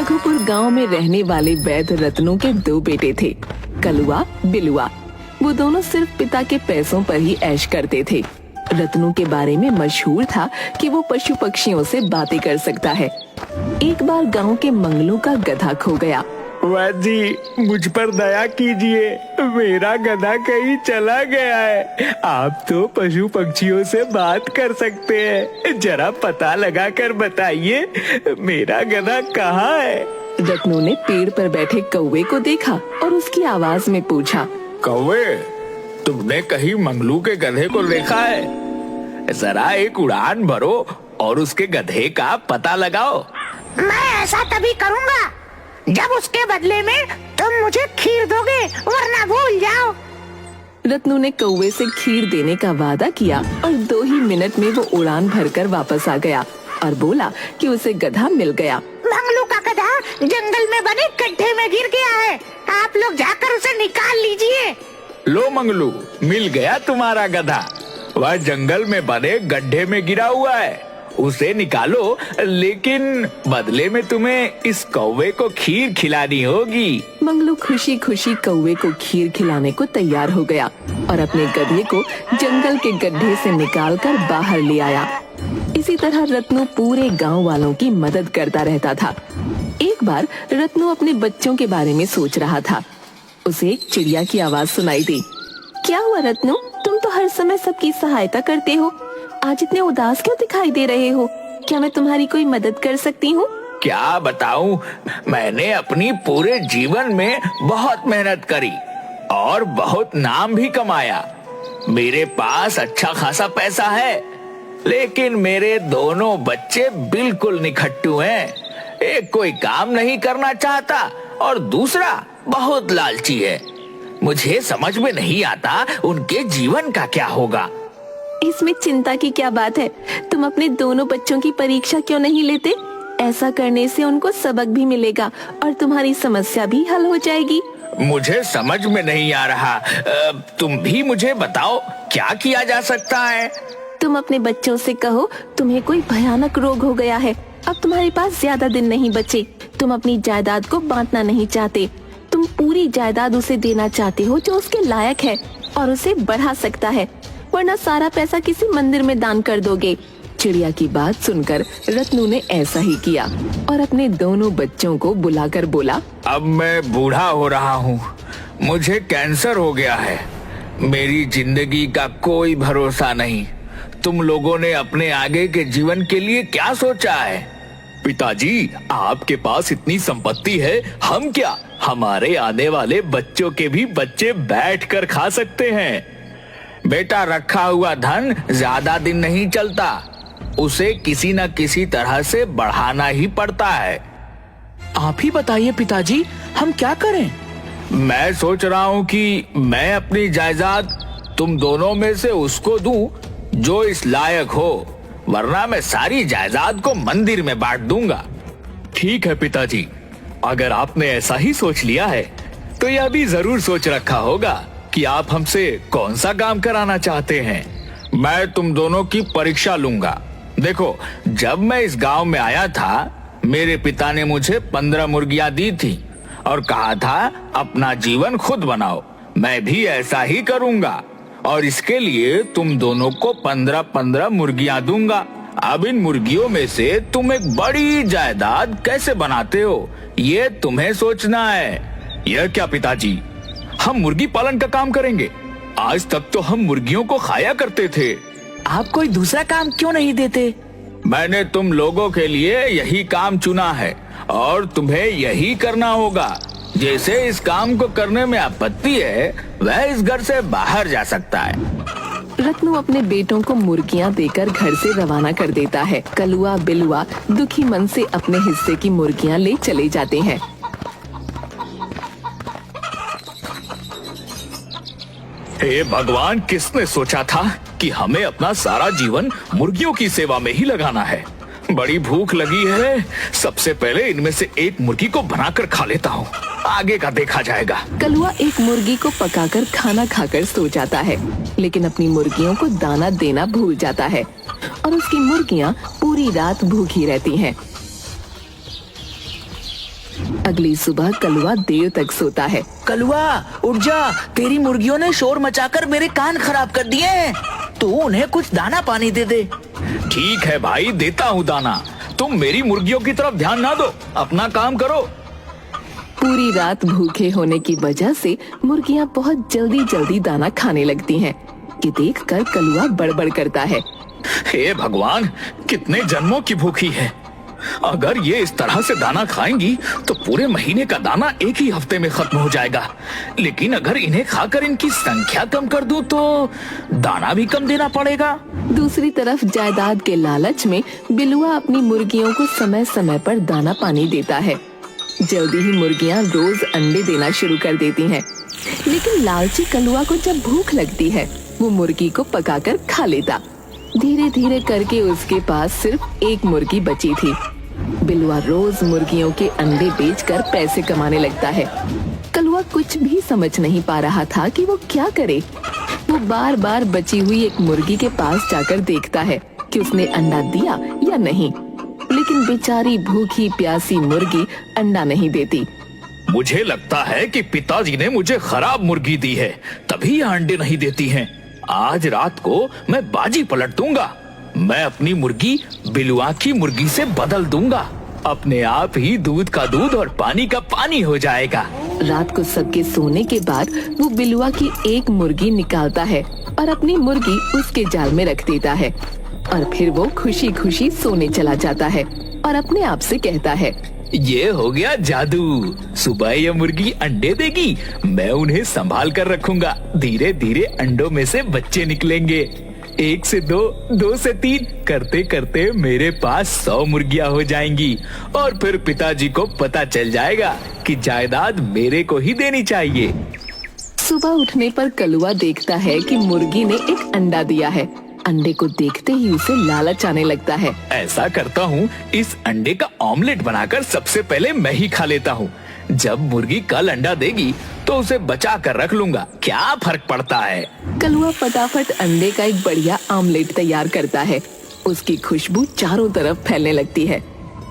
रघुपुर गांव में रहने वाले वैद्य रत्नू के दो बेटे थे, कलुआ बिलुआ। वो दोनों सिर्फ पिता के पैसों पर ही ऐश करते थे। रत्नू के बारे में मशहूर था कि वो पशु पक्षियों से बातें कर सकता है। एक बार गांव के मंगलू का गधा खो गया। वैद्य जी, मुझ पर दया कीजिए, मेरा गधा कहीं चला गया है। आप तो पशु पक्षियों से बात कर सकते हैं, जरा पता लगा कर बताइए मेरा गधा कहाँ है। रत्नू ने पेड़ पर बैठे कौवे को देखा और उसकी आवाज में पूछा, कौवे, तुमने कहीं मंगलू के गधे को देखा है? जरा एक उड़ान भरो और उसके गधे का पता लगाओ। मैं ऐसा तभी करूँगा जब उसके बदले में तुम मुझे खीर दोगे, वरना भूल जाओ। रत्नू ने कौवे से खीर देने का वादा किया और 2 ही मिनट में वो उड़ान भरकर वापस आ गया और बोला कि उसे गधा मिल गया। मंगलू का गधा जंगल में बने गड्ढे में गिर गया है, आप लोग जाकर उसे निकाल लीजिए। लो मंगलू, मिल गया तुम्हारा गधा। वह जंगल में बने गड्ढे में गिरा हुआ है, उसे निकालो, लेकिन बदले में तुम्हें इस कौवे को खीर खिलानी होगी। मंगलू खुशी खुशी कौवे को खीर खिलाने को तैयार हो गया और अपने गधे को जंगल के गड्ढे से निकालकर बाहर ले आया। इसी तरह रत्नू पूरे गांव वालों की मदद करता रहता था। एक बार रत्नू अपने बच्चों के बारे में सोच रहा था। उसे एक चिड़िया की आवाज सुनाई दी। क्या हुआ रत्नू, तुम तो हर समय सबकी सहायता करते हो, आज इतने उदास क्यों दिखाई दे रहे हो? क्या मैं तुम्हारी कोई मदद कर सकती हूँ? क्या बताऊं, मैंने अपनी पूरे जीवन में बहुत मेहनत करी और बहुत नाम भी कमाया। मेरे पास अच्छा खासा पैसा है, लेकिन मेरे दोनों बच्चे बिल्कुल निखट्टू हैं। एक कोई काम नहीं करना चाहता और दूसरा बहुत लालची है। मुझे समझ में नहीं आता उनके जीवन का क्या होगा। इसमें चिंता की क्या बात है? तुम अपने दोनों बच्चों की परीक्षा क्यों नहीं लेते? ऐसा करने से उनको सबक भी मिलेगा और तुम्हारी समस्या भी हल हो जाएगी। मुझे समझ में नहीं आ रहा, तुम भी मुझे बताओ क्या किया जा सकता है? तुम अपने बच्चों से कहो तुम्हें कोई भयानक रोग हो गया है, अब तुम्हारे पास ज्यादा दिन नहीं बचे। तुम अपनी जायदाद को बांटना नहीं चाहते, तुम पूरी जायदाद उसे देना चाहते हो जो उसके लायक है और उसे बढ़ा सकता है, वरना सारा पैसा किसी मंदिर में दान कर दोगे। चिड़िया की बात सुनकर रत्नू ने ऐसा ही किया और अपने दोनों बच्चों को बुलाकर बोला, अब मैं बूढ़ा हो रहा हूँ, मुझे कैंसर हो गया है, मेरी जिंदगी का कोई भरोसा नहीं। तुम लोगों ने अपने आगे के जीवन के लिए क्या सोचा है? पिताजी, आपके पास इतनी संपत्ति है, हम क्या, हमारे आने वाले बच्चों के भी बच्चे बैठकर खा सकते हैं। बेटा, रखा हुआ धन ज्यादा दिन नहीं चलता, उसे किसी न किसी तरह से बढ़ाना ही पड़ता है। आप ही बताइए पिताजी, हम क्या करें? मैं सोच रहा हूँ कि मैं अपनी जायदाद तुम दोनों में से उसको दूं जो इस लायक हो, वरना मैं सारी जायदाद को मंदिर में बांट दूंगा। ठीक है पिताजी, अगर आपने ऐसा ही सोच लिया है तो यह भी जरूर सोच रखा होगा कि आप हमसे कौन सा काम कराना चाहते हैं। मैं तुम दोनों की परीक्षा लूंगा। देखो, जब मैं इस गांव में आया था, मेरे पिता ने मुझे 15 मुर्गियां दी थी और कहा था अपना जीवन खुद बनाओ। मैं भी ऐसा ही करूंगा और इसके लिए तुम दोनों को 15-15 मुर्गियां दूंगा। अब इन मुर्गियों में से तुम एक बड़ी जायदाद कैसे बनाते हो, ये तुम्हें सोचना है। यह क्या पिताजी, हम मुर्गी पालन का काम करेंगे? आज तक तो हम मुर्गियों को खाया करते थे। आप कोई दूसरा काम क्यों नहीं देते? मैंने तुम लोगों के लिए यही काम चुना है और तुम्हें यही करना होगा। जैसे इस काम को करने में आपत्ति है, वह इस घर से बाहर जा सकता है। रत्नू अपने बेटों को मुर्गियां देकर घर से रवाना कर देता है। कलुआ बिलुआ दुखी मन से अपने हिस्से की मुर्गियां ले चले जाते हैं। हे भगवान, किसने सोचा था कि हमें अपना सारा जीवन मुर्गियों की सेवा में ही लगाना है। बड़ी भूख लगी है, सबसे पहले इनमें से एक मुर्गी को बनाकर खा लेता हूँ, आगे का देखा जाएगा। कलुआ एक मुर्गी को पकाकर खाना खाकर सो जाता है, लेकिन अपनी मुर्गियों को दाना देना भूल जाता है और उसकी मुर्गियाँ पूरी रात भूखी रहती हैं। अगली सुबह कलुआ देर तक सोता है। कलुआ उठ जा, तेरी मुर्गियों ने शोर मचाकर मेरे कान खराब कर दिए हैं। तू उन्हें कुछ दाना पानी दे दे। ठीक है भाई, देता हूँ दाना। तुम मेरी मुर्गियों की तरफ ध्यान ना दो, अपना काम करो। पूरी रात भूखे होने की वजह से मुर्गियां बहुत जल्दी जल्दी दाना खाने लगती हैं। कि देखकर कलुआ बड़बड़ करता है। हे भगवान, कितने जन्मों की भूखी है। अगर ये इस तरह से दाना खाएंगी तो पूरे महीने का दाना एक ही हफ्ते में खत्म हो जाएगा। लेकिन अगर इन्हें खाकर इनकी संख्या कम कर दूं तो दाना भी कम देना पड़ेगा। दूसरी तरफ जायदाद के लालच में बिलुआ अपनी मुर्गियों को समय समय पर दाना पानी देता है। जल्दी ही मुर्गियां रोज अंडे देना शुरू कर देती हैं। लेकिन लालची कलुआ को जब भूख लगती है वो मुर्गी को पकाकर खा लेता। धीरे धीरे करके उसके पास सिर्फ एक मुर्गी बची थी। बिलुआ रोज मुर्गियों के अंडे बेचकर पैसे कमाने लगता है। कलुआ कुछ भी समझ नहीं पा रहा था कि वो क्या करे। वो बार बार बची हुई एक मुर्गी के पास जाकर देखता है कि उसने अंडा दिया या नहीं। लेकिन बेचारी भूखी प्यासी मुर्गी अंडा नहीं देती। मुझे लगता है कि पिताजी ने मुझे खराब मुर्गी दी है, तभी ये अंडे नहीं देती हैं। आज रात को मैं बाजी पलट दूंगा। मैं अपनी मुर्गी बिलुआ की मुर्गी से बदल दूंगा। अपने आप ही दूध का दूध और पानी का पानी हो जाएगा। रात को सबके सोने के बाद वो बिलुआ की एक मुर्गी निकालता है और अपनी मुर्गी उसके जाल में रख देता है। और फिर वो खुशी खुशी सोने चला जाता है और अपने आप से कहता है, ये हो गया जादू। सुबह ये मुर्गी अंडे देगी, मैं उन्हें संभाल कर रखूंगा। धीरे धीरे अंडों में से बच्चे निकलेंगे। 1 से 2, 2 से 3 करते करते मेरे पास 100 मुर्गियां हो जाएंगी। और फिर पिताजी को पता चल जाएगा कि जायदाद मेरे को ही देनी चाहिए। सुबह उठने पर कलुआ देखता है कि मुर्गी ने एक अंडा दिया है। अंडे को देखते ही उसे लालच आने लगता है। ऐसा करता हूँ, इस अंडे का ऑमलेट बनाकर सबसे पहले मैं ही खा लेता हूँ। जब मुर्गी कल अंडा देगी तो उसे बचा कर रख लूंगा, क्या फर्क पड़ता है। कलुआ फटाफट अंडे का एक बढ़िया ऑमलेट तैयार करता है। उसकी खुशबू चारों तरफ फैलने लगती है।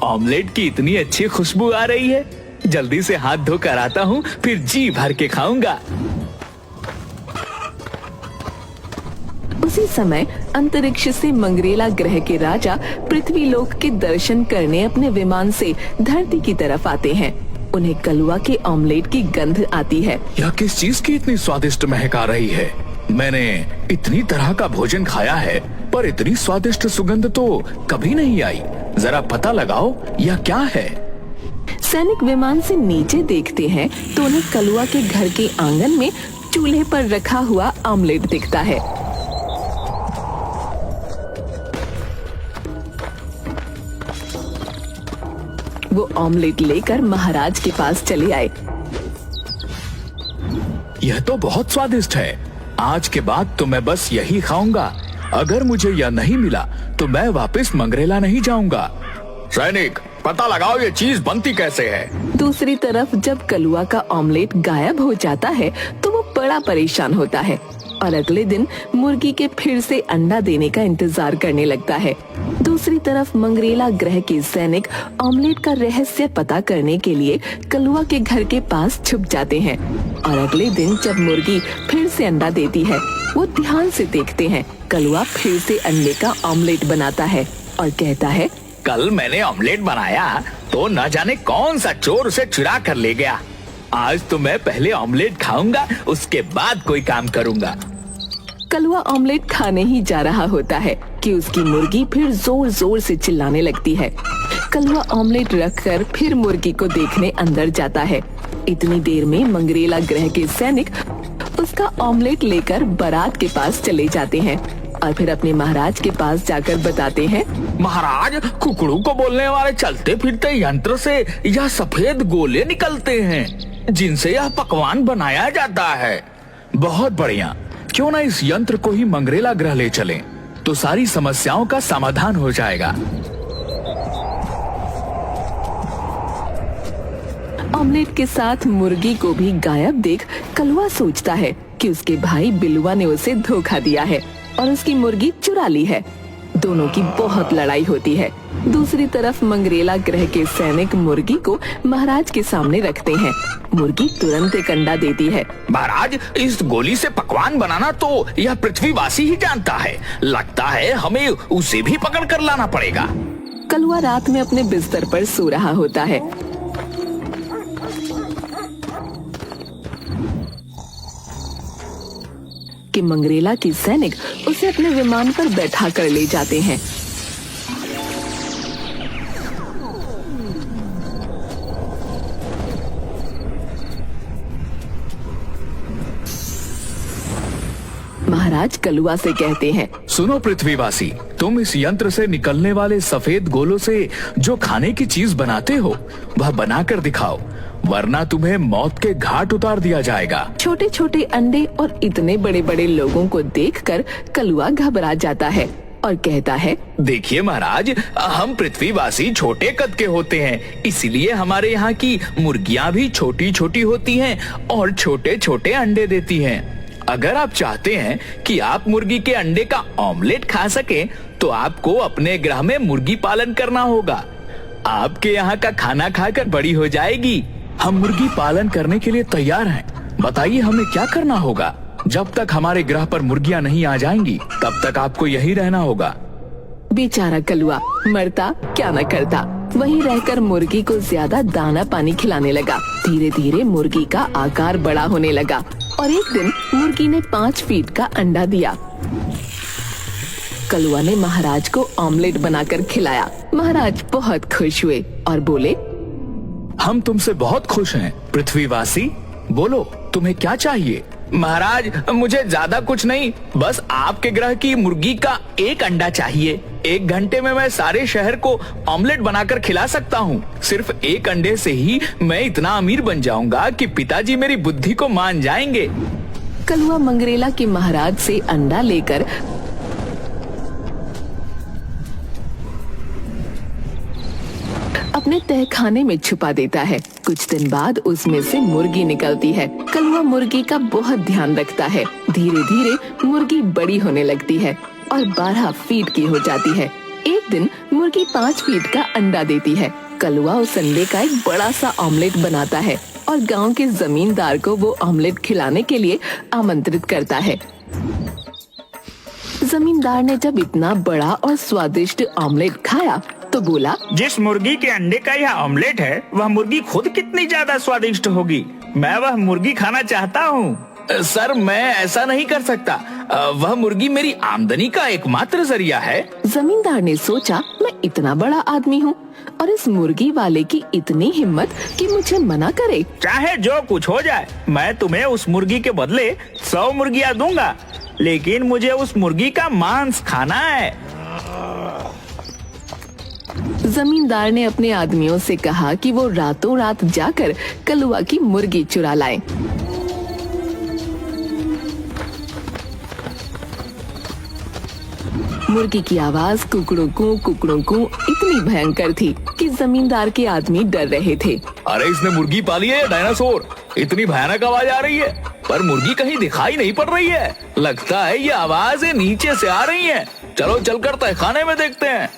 ऑमलेट की इतनी अच्छी खुशबू आ रही है, जल्दी से हाथ धोकर आता हूँ, फिर जी भर के खाऊंगा। उसी समय अंतरिक्ष से मंगरेला ग्रह के राजा पृथ्वी लोक के दर्शन करने अपने विमान से धरती की तरफ आते हैं। उन्हें कलुआ के ऑमलेट की गंध आती है। यह किस चीज की इतनी स्वादिष्ट महक आ रही है? मैंने इतनी तरह का भोजन खाया है, पर इतनी स्वादिष्ट सुगंध तो कभी नहीं आई। जरा पता लगाओ यह क्या है। सैनिक विमान से नीचे देखते हैं तो उन्हें कलुआ के घर के आंगन में चूल्हे पर रखा हुआ ऑमलेट दिखता है। वो ऑमलेट लेकर महाराज के पास चले आए। यह तो बहुत स्वादिष्ट है। आज के बाद तो मैं बस यही खाऊंगा। अगर मुझे यह नहीं मिला तो मैं वापस मंगरेला नहीं जाऊंगा। सैनिक, पता लगाओ ये चीज बनती कैसे है। दूसरी तरफ जब कलुआ का ऑमलेट गायब हो जाता है तो वो बड़ा परेशान होता है और अगले दिन मुर्गी के फिर से अंडा देने का इंतजार करने लगता है। दूसरी तरफ मंगरेला ग्रह के सैनिक ऑमलेट का रहस्य पता करने के लिए कलुआ के घर के पास छुप जाते हैं। और अगले दिन जब मुर्गी फिर से अंडा देती है, वो ध्यान से देखते हैं। कलुआ फिर से अंडे का ऑमलेट बनाता है और कहता है, कल मैंने ऑमलेट बनाया तो न जाने कौन सा चोर उसे चुरा कर ले गया। आज तो मैं पहले ऑमलेट खाऊंगा, उसके बाद कोई काम करूंगा। कलुआ ऑमलेट खाने ही जा रहा होता है कि उसकी मुर्गी फिर जोर जोर से चिल्लाने लगती है। कलुआ ऑमलेट रखकर फिर मुर्गी को देखने अंदर जाता है। इतनी देर में मंगरेला ग्रह के सैनिक उसका ऑमलेट लेकर बारात के पास चले जाते हैं और फिर अपने महाराज के पास जाकर बताते हैं, महाराज, कुकड़ू को बोलने वाले चलते फिरते यंत्र से यह सफेद गोले निकलते हैं जिनसे यह पकवान बनाया जाता है। बहुत बढ़िया, क्यों ना इस यंत्र को ही मंगरेला ग्रह ले चलें, तो सारी समस्याओं का समाधान हो जाएगा। ऑमलेट के साथ मुर्गी को भी गायब देख कलुआ सोचता है कि उसके भाई बिलुआ ने उसे धोखा दिया है और उसकी मुर्गी चुरा ली है। दोनों की बहुत लड़ाई होती है। दूसरी तरफ मंगरेला ग्रह के सैनिक मुर्गी को महाराज के सामने रखते हैं। मुर्गी तुरंत एक अंडा देती है। महाराज, इस गोली से पकवान बनाना तो यह पृथ्वीवासी ही जानता है। लगता है हमें उसे भी पकड़ कर लाना पड़ेगा। कलुआ रात में अपने बिस्तर पर सो रहा होता है। कि मंगरेला के सैनिक उसे अपने विमान पर बैठा कर ले जाते हैं। महाराज कलुआ से कहते हैं, सुनो पृथ्वीवासी, तुम इस यंत्र से निकलने वाले सफेद गोलों से जो खाने की चीज बनाते हो वह बनाकर दिखाओ, वरना तुम्हें मौत के घाट उतार दिया जाएगा। छोटे छोटे अंडे और इतने बड़े बड़े लोगों को देखकर कलुआ घबरा जाता है और कहता है, देखिए महाराज, हम पृथ्वीवासी छोटे कद के होते हैं, इसलिए हमारे यहाँ की मुर्गियाँ भी छोटी छोटी होती हैं और छोटे छोटे अंडे देती हैं। अगर आप चाहते हैं कि आप मुर्गी के अंडे का ऑमलेट खा सकें, तो आपको अपने ग्रह में मुर्गी पालन करना होगा। आपके यहाँ का खाना खाकर बड़ी हो जाएगी। हम मुर्गी पालन करने के लिए तैयार हैं। बताइए हमें क्या करना होगा। जब तक हमारे ग्रह पर मुर्गियाँ नहीं आ जाएंगी तब तक आपको यही रहना होगा। बेचारा कलुआ मरता क्या न करता, वहीं रहकर मुर्गी को ज्यादा दाना पानी खिलाने लगा। धीरे धीरे मुर्गी का आकार बड़ा होने लगा और एक दिन मुर्गी ने 5 फीट का अंडा दिया। कलुआ ने महाराज को ऑमलेट बनाकर खिलाया। महाराज बहुत खुश हुए और बोले, हम तुमसे बहुत खुश हैं पृथ्वीवासी। बोलो तुम्हें क्या चाहिए। महाराज, मुझे ज्यादा कुछ नहीं, बस आपके ग्रह की मुर्गी का एक अंडा चाहिए। 1 घंटे में मैं सारे शहर को ऑमलेट बनाकर खिला सकता हूँ। सिर्फ एक अंडे से ही मैं इतना अमीर बन जाऊंगा कि पिताजी मेरी बुद्धि को मान जाएंगे। कलुआ मंगरेला के महाराज से अंडा लेकर अपने तहखाने में छुपा देता है। कुछ दिन बाद उसमें से मुर्गी निकलती है। कलुआ मुर्गी का बहुत ध्यान रखता है। धीरे धीरे मुर्गी बड़ी होने लगती है और 12 फीट की हो जाती है। एक दिन मुर्गी 5 फीट का अंडा देती है। कलुआ उस अंडे का एक बड़ा सा ऑमलेट बनाता है और गांव के जमींदार को वो ऑमलेट खिलाने के लिए आमंत्रित करता है। जमींदार ने जब इतना बड़ा और स्वादिष्ट ऑमलेट खाया तो बोला, जिस मुर्गी के अंडे का यह ऑमलेट है, वह मुर्गी खुद कितनी ज्यादा स्वादिष्ट होगी। मैं वह मुर्गी खाना चाहता हूँ। सर, मैं ऐसा नहीं कर सकता। वह मुर्गी मेरी आमदनी का एकमात्र जरिया है। जमींदार ने सोचा, मैं इतना बड़ा आदमी हूँ और इस मुर्गी वाले की इतनी हिम्मत कि मुझे मना करे। चाहे जो कुछ हो जाए, मैं तुम्हें उस मुर्गी के बदले 100 मुर्गियाँ दूंगा, लेकिन मुझे उस मुर्गी का मांस खाना है। जमींदार ने अपने आदमियों से कहा कि वो रातों रात जाकर कलुआ की मुर्गी चुरा लाएं। मुर्गी की आवाज कुकड़ों को इतनी भयंकर थी कि जमींदार के आदमी डर रहे थे। अरे इसने मुर्गी पाली है या डायनासोर? इतनी भयानक आवाज आ रही है, पर मुर्गी कहीं दिखाई नहीं पड़ रही है। लगता है ये आवाजें नीचे से आ रही हैं। चलो चलकर तहखाने में देखते हैं।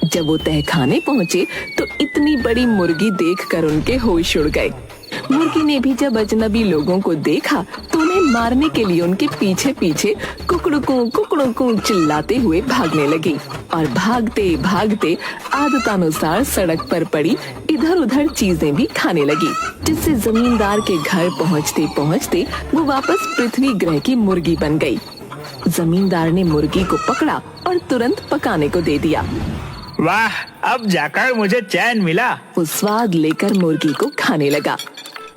जब वो तहखाने पहुँचे तो इतनी बड़ी मुर्गी देखकर उनके होश उड़ गए। मुर्गी ने भी जब अजनबी लोगों को देखा तो उन्हें मारने के लिए उनके पीछे पीछे कुकड़ू चिल्लाते हुए भागने लगी और भागते भागते आदतानुसार सड़क पर पड़ी इधर उधर चीजें भी खाने लगी, जिससे जमींदार के घर पहुँचते पहुँचते वो वापस पृथ्वी ग्रह की मुर्गी बन गई। जमींदार ने मुर्गी को पकड़ा और तुरंत पकाने को दे दिया। वाह, अब जाकर मुझे चैन मिला। वो स्वाद लेकर मुर्गी को खाने लगा।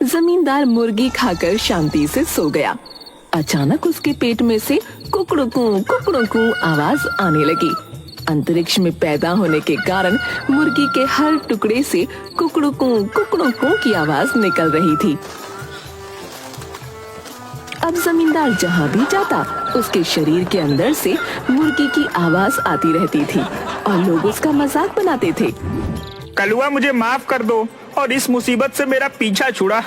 जमींदार मुर्गी खाकर शांति से सो गया। अचानक उसके पेट में से कुकड़ू आवाज आने लगी। अंतरिक्ष में पैदा होने के कारण मुर्गी के हर टुकड़े से कुकड़ू की आवाज निकल रही थी। अब जमींदार जहाँ भी जाता उसके शरीर के अंदर से मुर्गी की आवाज आती रहती थी और लोग उसका मजाक बनाते थे। कलुआ, मुझे माफ कर दो और इस मुसीबत से मेरा पीछा छुड़ा।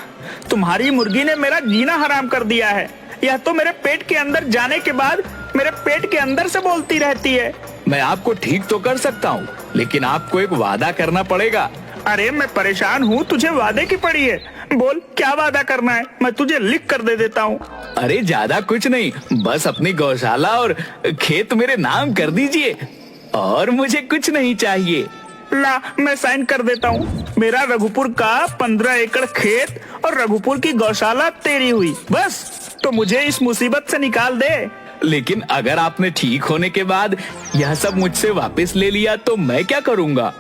तुम्हारी मुर्गी ने मेरा जीना हराम कर दिया है। यह तो मेरे पेट के अंदर जाने के बाद मेरे पेट के अंदर से बोलती रहती है। मैं आपको ठीक तो कर सकता हूँ, लेकिन आपको एक वादा करना पड़ेगा। अरे मैं परेशान हूँ, तुझे वादे की पड़ी है। बोल क्या वादा करना है, मैं तुझे लिख कर दे देता हूँ। अरे ज्यादा कुछ नहीं, बस अपनी गौशाला और खेत मेरे नाम कर दीजिए, और मुझे कुछ नहीं चाहिए। ला मैं साइन कर देता हूँ। मेरा रघुपुर का 15 एकड़ खेत और रघुपुर की गौशाला तेरी हुई, बस। तो मुझे इस मुसीबत से निकाल दे। लेकिन अगर आपने ठीक होने के बाद यह सब मुझसे वापस ले लिया तो मैं क्या करूँगा?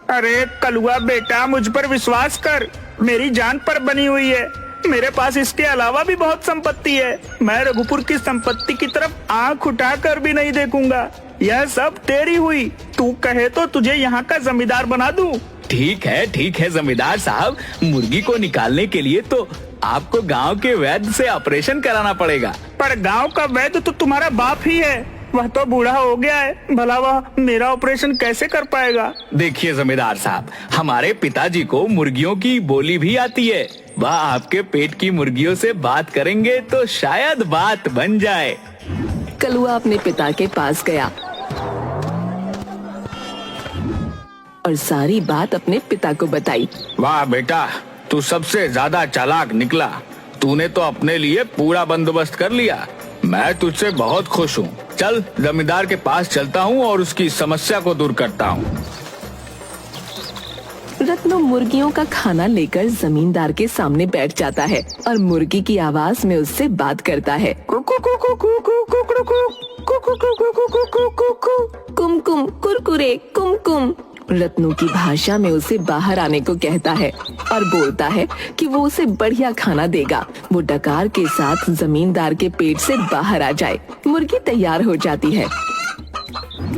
अरे कलुआ बेटा, मुझ पर विश्वास कर, मेरी जान पर बनी हुई है। मेरे पास इसके अलावा भी बहुत संपत्ति है। मैं रघुपुर की संपत्ति की तरफ आंख उठाकर भी नहीं देखूंगा। यह सब तेरी हुई। तू कहे तो तुझे यहाँ का जमींदार बना दूं। ठीक है जमींदार साहब, मुर्गी को निकालने के लिए तो आपको गांव के वैद्य से ऑपरेशन कराना पड़ेगा। पर गांव का वैद्य तो तुम्हारा बाप ही है, वह तो बूढ़ा हो गया है, भला वह मेरा ऑपरेशन कैसे कर पाएगा? देखिए जमींदार साहब, हमारे पिताजी को मुर्गियों की बोली भी आती है। वह आपके पेट की मुर्गियों से बात करेंगे तो शायद बात बन जाए। कलुआ अपने पिता के पास गया और सारी बात अपने पिता को बताई। वाह बेटा, तू सबसे ज्यादा चालाक निकला। तूने तो अपने लिए पूरा बंदोबस्त कर लिया। मैं तुझसे बहुत खुश हूँ। चल जमींदार के पास चलता हूँ और उसकी समस्या को दूर करता हूँ। रत्नो मुर्गियों का खाना लेकर जमींदार के सामने बैठ जाता है और मुर्गी की आवाज में उससे बात करता है। कुमकुम कुरकुरे कुमकुम। रत्नों की भाषा में उसे बाहर आने को कहता है और बोलता है कि वो उसे बढ़िया खाना देगा। वो डकार के साथ जमींदार के पेट से बाहर आ जाए। मुर्गी तैयार हो जाती है।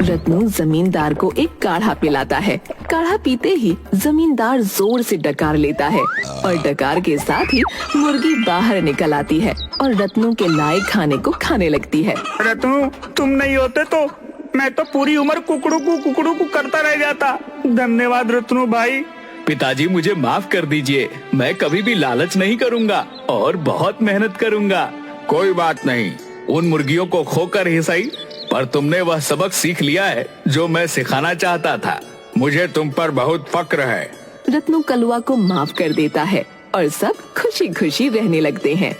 रत्नू जमींदार को एक काढ़ा पिलाता है। काढ़ा पीते ही जमींदार जोर से डकार लेता है और डकार के साथ ही मुर्गी बाहर निकल आती है और रत्नू के लाए खाने को खाने लगती है। रत्नू, तुम नहीं होते तो मैं तो पूरी उम्र कुकड़ू को करता रह जाता। धन्यवाद रत्नू भाई। पिताजी मुझे माफ कर दीजिए, मैं कभी भी लालच नहीं करूँगा और बहुत मेहनत करूँगा। कोई बात नहीं, उन मुर्गियों को खोकर ही सही, पर तुमने वह सबक सीख लिया है जो मैं सिखाना चाहता था। मुझे तुम पर बहुत फक्र है। रत्नू कलुआ को माफ कर देता है और सब खुशी खुशी रहने लगते हैं।